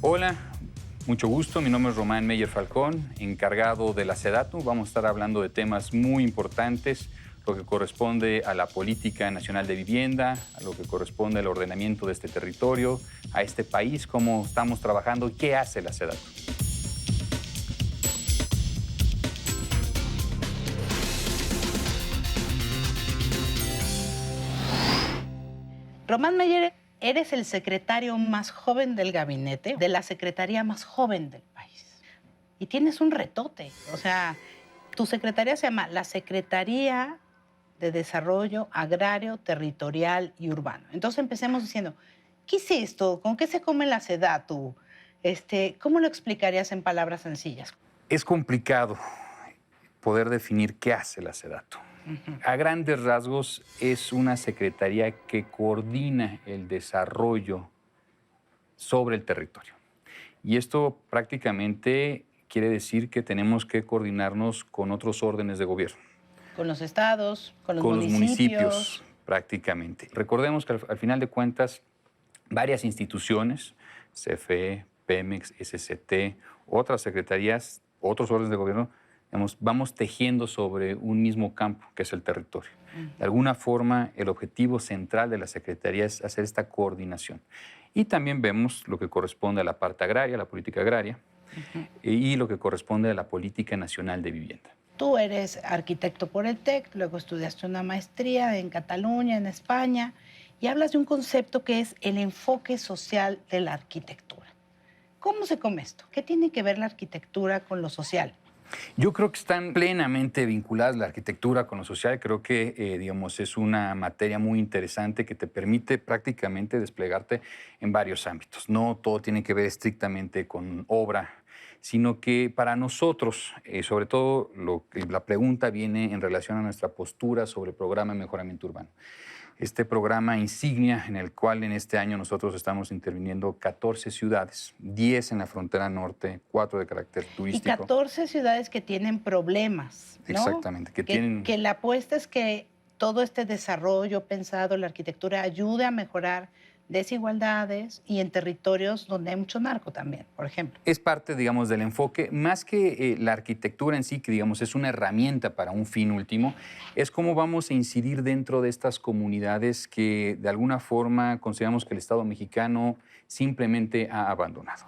Hola, mucho gusto. Mi nombre es Román Meyer Falcón, encargado de la SEDATU. Vamos a estar hablando de temas muy importantes, lo que corresponde a la Política Nacional de Vivienda, a lo que corresponde al ordenamiento de este territorio, a este país, cómo estamos trabajando y qué hace la SEDATU. Román Meyer, eres el secretario más joven del gabinete, de la secretaría más joven del país. Y tienes un retote. O sea, tu secretaría se llama la Secretaría de Desarrollo Agrario, Territorial y Urbano. Entonces empecemos diciendo, ¿qué es esto? ¿Con qué se come la SEDATU? ¿Cómo lo explicarías en palabras sencillas? Es complicado poder definir qué hace la SEDATU. A grandes rasgos, es una secretaría que coordina el desarrollo sobre el territorio. Y esto prácticamente quiere decir que tenemos que coordinarnos con otros órdenes de gobierno. Con los estados, con los municipios, prácticamente. Recordemos que al final de cuentas, varias instituciones, CFE, Pemex, SCT, otras secretarías, otros órdenes de gobierno, vamos tejiendo sobre un mismo campo, que es el territorio. De alguna forma, el objetivo central de la Secretaría es hacer esta coordinación. Y también vemos lo que corresponde a la parte agraria, la política agraria, y lo que corresponde a la Política Nacional de Vivienda. Tú eres arquitecto por el TEC, luego estudiaste una maestría en Cataluña, en España, y hablas de un concepto que es el enfoque social de la arquitectura. ¿Cómo se come esto? ¿Qué tiene que ver la arquitectura con lo social? Yo creo que están plenamente vinculadas la arquitectura con lo social. Creo que, digamos, es una materia muy interesante que te permite prácticamente desplegarte en varios ámbitos. No todo tiene que ver estrictamente con obra, sino que para nosotros, sobre todo, la pregunta viene en relación a nuestra postura sobre el programa de mejoramiento urbano. Este programa insignia en el cual en este año nosotros estamos interviniendo 14 ciudades, 10 en la frontera norte, 4 de carácter turístico. Y 14 ciudades que tienen problemas, ¿no? Exactamente. Que la apuesta es que todo este desarrollo pensado, la arquitectura, ayude a mejorar desigualdades y en territorios donde hay mucho narco también, por ejemplo. Es parte, digamos, del enfoque, más que la arquitectura en sí, que digamos es una herramienta para un fin último, es cómo vamos a incidir dentro de estas comunidades que de alguna forma consideramos que el Estado mexicano simplemente ha abandonado.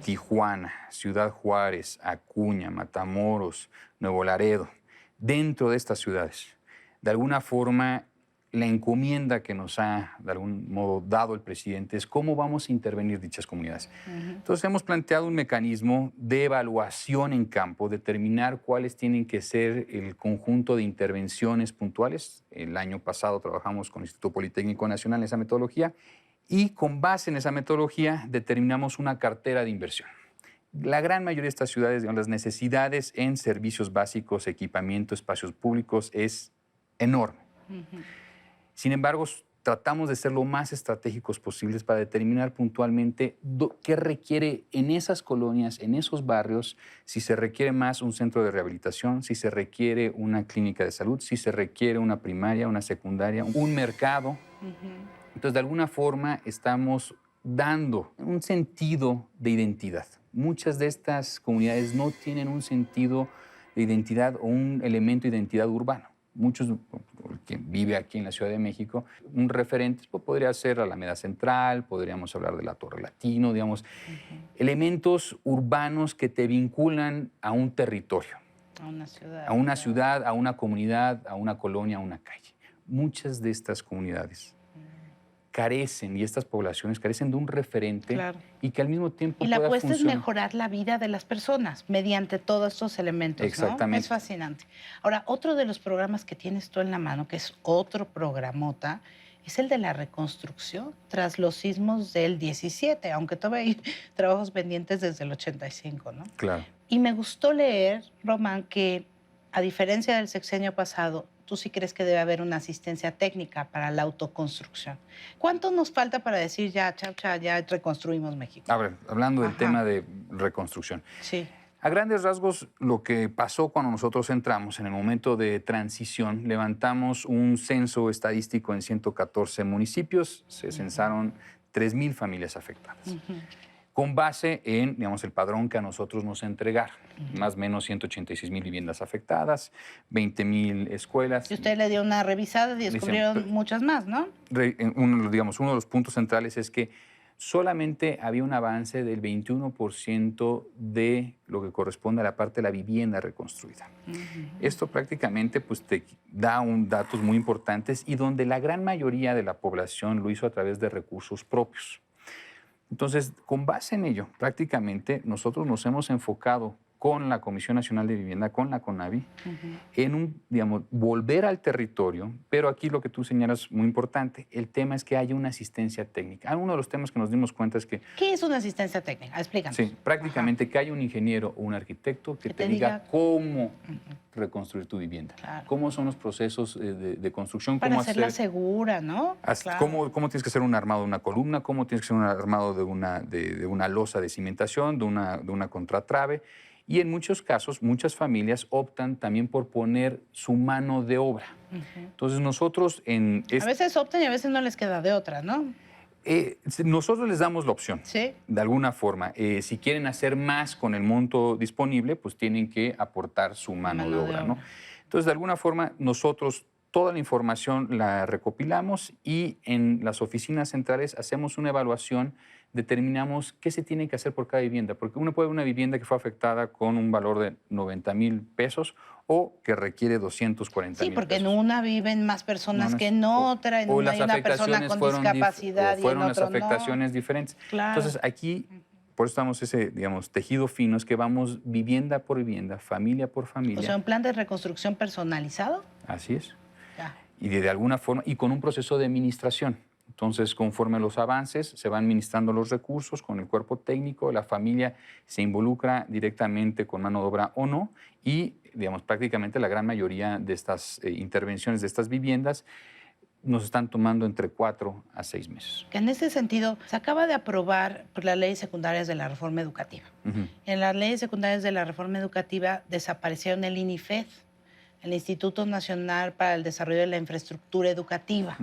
Tijuana, Ciudad Juárez, Acuña, Matamoros, Nuevo Laredo, dentro de estas ciudades, de alguna forma la encomienda que nos ha, de algún modo, dado el presidente es cómo vamos a intervenir dichas comunidades. Entonces, hemos planteado un mecanismo de evaluación en campo, determinar cuáles tienen que ser el conjunto de intervenciones puntuales. El año pasado trabajamos con el Instituto Politécnico Nacional en esa metodología y con base en esa metodología determinamos una cartera de inversión. La gran mayoría de estas ciudades, digamos, las necesidades en servicios básicos, equipamiento, espacios públicos es enorme. Sin embargo, tratamos de ser lo más estratégicos posibles para determinar puntualmente qué requiere en esas colonias, en esos barrios, si se requiere más un centro de rehabilitación, si se requiere una clínica de salud, si se requiere una primaria, una secundaria, un mercado. Entonces, de alguna forma, estamos dando un sentido de identidad. Muchas de estas comunidades no tienen un sentido de identidad o un elemento de identidad urbano. Muchos, quien vive aquí en la Ciudad de México, un referente podría ser Alameda Central, podríamos hablar de la Torre Latino, digamos, elementos urbanos que te vinculan a un territorio, a una ciudad, a una comunidad, a una colonia, a una calle. Muchas de estas comunidades carecen, y estas poblaciones carecen de un referente, claro, y que al mismo tiempo y la apuesta es mejorar la vida de las personas mediante todos estos elementos. Exactamente. ¿No? Es fascinante. Ahora, otro de los programas que tienes tú en la mano, que es otro programota, es el de la reconstrucción tras los sismos del 17, aunque todavía hay trabajos pendientes desde el 85, ¿no? Claro. Y me gustó leer, Román, que a diferencia del sexenio pasado, tú sí crees que debe haber una asistencia técnica para la autoconstrucción. ¿Cuánto nos falta para decir ya, ya reconstruimos México? A ver, hablando del tema de reconstrucción. Sí. A grandes rasgos, lo que pasó cuando nosotros entramos en el momento de transición, levantamos un censo estadístico en 114 municipios, se censaron 3,000 familias afectadas. con base en, digamos, el padrón que a nosotros nos entregaron. Más o menos 186,000 viviendas afectadas, 20,000 escuelas. Y usted le dio una revisada y descubrieron muchas más, ¿no? Uno de los puntos centrales es que solamente había un avance del 21% de lo que corresponde a la parte de la vivienda reconstruida. Esto prácticamente pues, te da datos muy importantes y donde la gran mayoría de la población lo hizo a través de recursos propios. Entonces, con base en ello, prácticamente nosotros nos hemos enfocado con la Comisión Nacional de Vivienda, con la CONAVI, en volver al territorio, pero aquí lo que tú señalas muy importante, el tema es que haya una asistencia técnica. Uno de los temas que nos dimos cuenta es que... ¿Qué es una asistencia técnica? Explícanos. Sí, prácticamente que haya un ingeniero o un arquitecto que te diga cómo reconstruir tu vivienda, cómo son los procesos de construcción. Para cómo hacerla segura, ¿no? Cómo tienes que hacer un armado de una columna, cómo tienes que hacer un armado de una losa de cimentación, de una contratrave. Y en muchos casos, muchas familias optan también por poner su mano de obra. Entonces nosotros A veces optan y a veces no les queda de otra, ¿no? Nosotros les damos la opción, ¿sí? De alguna forma. Si quieren hacer más con el monto disponible, pues tienen que aportar su mano de obra, ¿no? Entonces, de alguna forma, nosotros toda la información la recopilamos y en las oficinas centrales hacemos una evaluación, determinamos qué se tiene que hacer por cada vivienda, porque uno puede ver una vivienda que fue afectada con un valor de 90,000 pesos o que requiere 240,000 pesos. Sí, porque en una viven más personas que en otra, en una hay una persona con discapacidad y en fueron otro las afectaciones diferentes. Claro. Entonces, aquí, por eso estamos ese, digamos, tejido fino, es que vamos vivienda por vivienda, familia por familia. O sea, un plan de reconstrucción personalizado. Así es. Y de alguna forma, y con un proceso de administración. Entonces, conforme a los avances, se van ministrando los recursos con el cuerpo técnico, la familia se involucra directamente con mano de obra o no, y, digamos, prácticamente la gran mayoría de estas intervenciones de estas viviendas nos están tomando entre 4 a 6 meses. Que en ese sentido, se acaba de aprobar por las leyes secundarias de la reforma educativa. En las leyes secundarias de la reforma educativa desaparecieron el INIFED, el Instituto Nacional para el Desarrollo de la Infraestructura Educativa.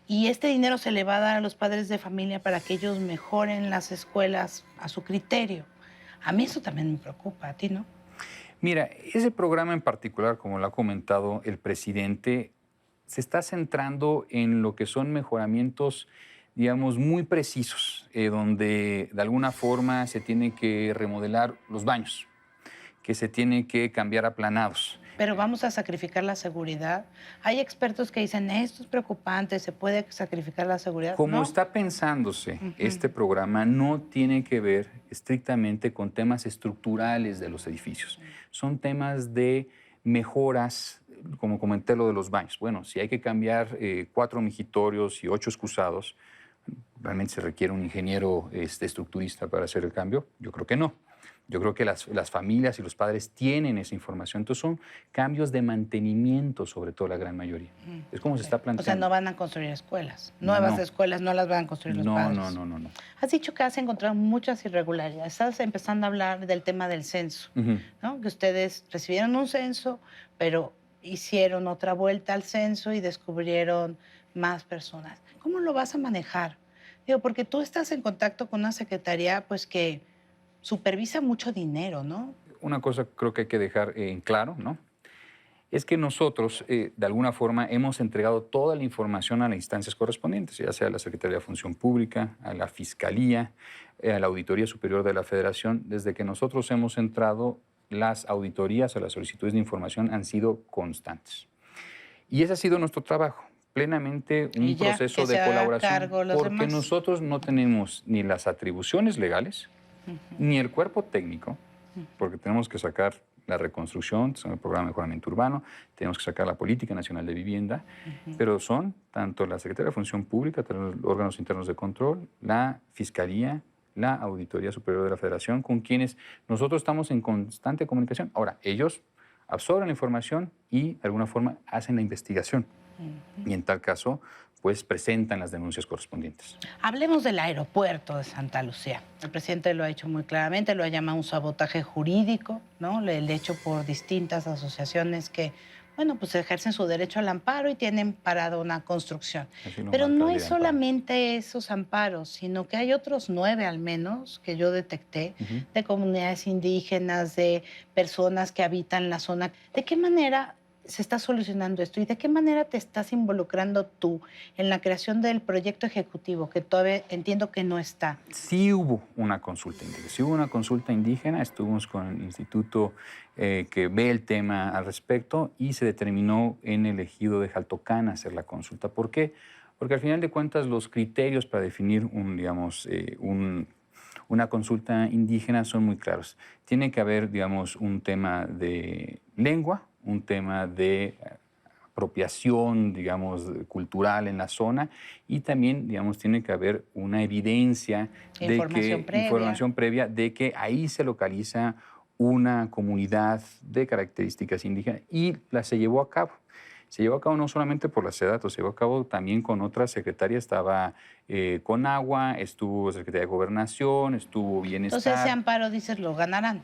Y este dinero se le va a dar a los padres de familia para que ellos mejoren las escuelas a su criterio. A mí eso también me preocupa, ¿a ti no? Mira, ese programa en particular, como lo ha comentado el presidente, se está centrando en lo que son mejoramientos, digamos, muy precisos, donde de alguna forma se tiene que remodelar los baños, que se tiene que cambiar aplanados. Pero vamos a sacrificar la seguridad. Hay expertos que dicen, esto es preocupante, ¿se puede sacrificar la seguridad? Como está pensándose este programa, no tiene que ver estrictamente con temas estructurales de los edificios. Son temas de mejoras, como comenté lo de los baños. Bueno, si hay que cambiar 4 mijitorios y 8 excusados, ¿realmente se requiere un ingeniero estructurista para hacer el cambio? Yo creo que no. Yo creo que las familias y los padres tienen esa información. Entonces son cambios de mantenimiento, sobre todo la gran mayoría. Es como se está planteando. O sea, no van a construir escuelas. Nuevas escuelas no las van a construir los padres. No. Has dicho que has encontrado muchas irregularidades. Estás empezando a hablar del tema del censo, ¿no? Que ustedes recibieron un censo, pero hicieron otra vuelta al censo y descubrieron más personas. ¿Cómo lo vas a manejar? Digo, porque tú estás en contacto con una secretaría, pues, que supervisa mucho dinero, ¿no? Una cosa creo que hay que dejar en claro, ¿no? Es que nosotros, de alguna forma, hemos entregado toda la información a las instancias correspondientes, ya sea a la Secretaría de Función Pública, a la Fiscalía, a la Auditoría Superior de la Federación. Desde que nosotros hemos entrado, las auditorías o las solicitudes de información han sido constantes. Y ese ha sido nuestro trabajo, plenamente un proceso de colaboración, porque nosotros no tenemos ni las atribuciones legales, ni el cuerpo técnico, porque tenemos que sacar la reconstrucción, el programa de mejoramiento urbano, tenemos que sacar la Política Nacional de Vivienda, pero son tanto la Secretaría de Función Pública, los órganos internos de control, la Fiscalía, la Auditoría Superior de la Federación, con quienes nosotros estamos en constante comunicación. Ahora, ellos absorben la información y de alguna forma hacen la investigación. Y en tal caso, pues presentan las denuncias correspondientes. Hablemos del aeropuerto de Santa Lucía. El presidente lo ha dicho muy claramente, lo ha llamado un sabotaje jurídico, ¿no? El hecho por distintas asociaciones que bueno, pues ejercen su derecho al amparo y tienen parada una construcción. Así lo Pero marca no la ley es de amparo. solamente esos amparos, sino que hay otros 9 al menos que yo detecté, Ujú. de comunidades indígenas, de personas que habitan la zona. ¿De qué manera se está solucionando esto y de qué manera te estás involucrando tú en la creación del proyecto ejecutivo, que todavía entiendo que no está? Sí hubo una consulta indígena. Sí hubo una consulta indígena. Estuvimos con el instituto que ve el tema al respecto y se determinó en el ejido de Jaltocán hacer la consulta. ¿Por qué? Porque al final de cuentas los criterios para definir una consulta indígena son muy claros. Tiene que haber, digamos, un tema de lengua, un tema de apropiación, digamos, cultural en la zona y también, digamos, tiene que haber una evidencia información previa de que ahí se localiza una comunidad de características indígenas y se llevó a cabo. Se llevó a cabo no solamente por la SEDATU, se llevó a cabo también con otras secretarias. Estaba Conagua, estuvo Secretaría de Gobernación, estuvo Bienestar. Entonces ese amparo, dices, lo ganarán.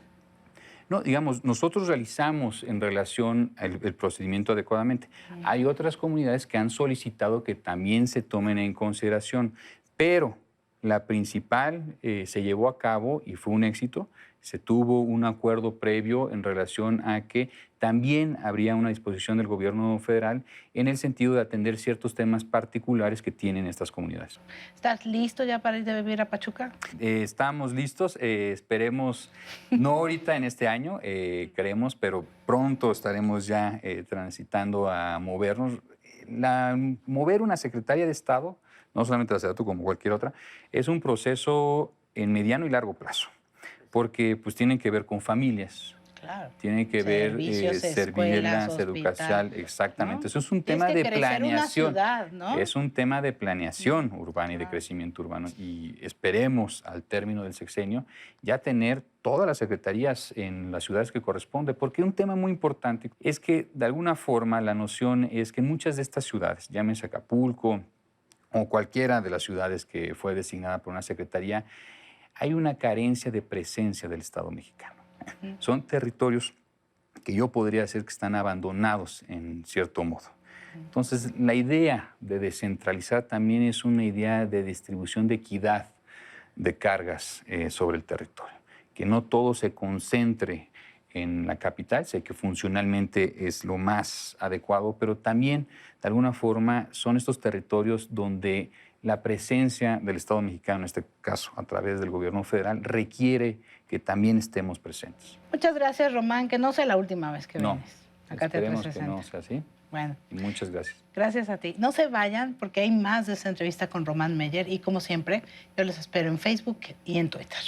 No, digamos, nosotros realizamos en relación el procedimiento adecuadamente. Hay otras comunidades que han solicitado que también se tomen en consideración, pero la principal se llevó a cabo y fue un éxito. Se tuvo un acuerdo previo en relación a que también habría una disposición del gobierno federal en el sentido de atender ciertos temas particulares que tienen estas comunidades. ¿Estás listo ya para ir a vivir a Pachuca? Estamos listos, esperemos, no ahorita en este año, creemos, pero pronto estaremos ya transitando a movernos. Mover una secretaria de Estado, no solamente la SEDATU como cualquier otra, es un proceso en mediano y largo plazo, porque pues tienen que ver con familias. Claro. Tiene que ver Servicios, escuelas, servirlas, hospital, educacional, exactamente. ¿no? Eso es un Tienes tema que de crecer una planeación. ciudad, ¿no? Es un tema de planeación urbana y de Claro. crecimiento urbano. Y esperemos al término del sexenio ya tener todas las secretarías en las ciudades que corresponde, porque un tema muy importante es que de alguna forma la noción es que en muchas de estas ciudades, llámese Acapulco o cualquiera de las ciudades que fue designada por una secretaría, hay una carencia de presencia del Estado mexicano. Son territorios que yo podría decir que están abandonados en cierto modo. Entonces, la idea de descentralizar también es una idea de distribución de equidad de cargas sobre el territorio, que no todo se concentre en la capital, sé que funcionalmente es lo más adecuado, pero también, de alguna forma, son estos territorios donde la presencia del Estado mexicano, en este caso a través del gobierno federal, requiere que también estemos presentes. Muchas gracias, Román, que no sea la última vez que No, vienes. Acá esperemos que no sea así. Bueno, Y muchas gracias. gracias a ti. No se vayan porque hay más de esta entrevista con Román Meyer y como siempre, yo les espero en Facebook y en Twitter.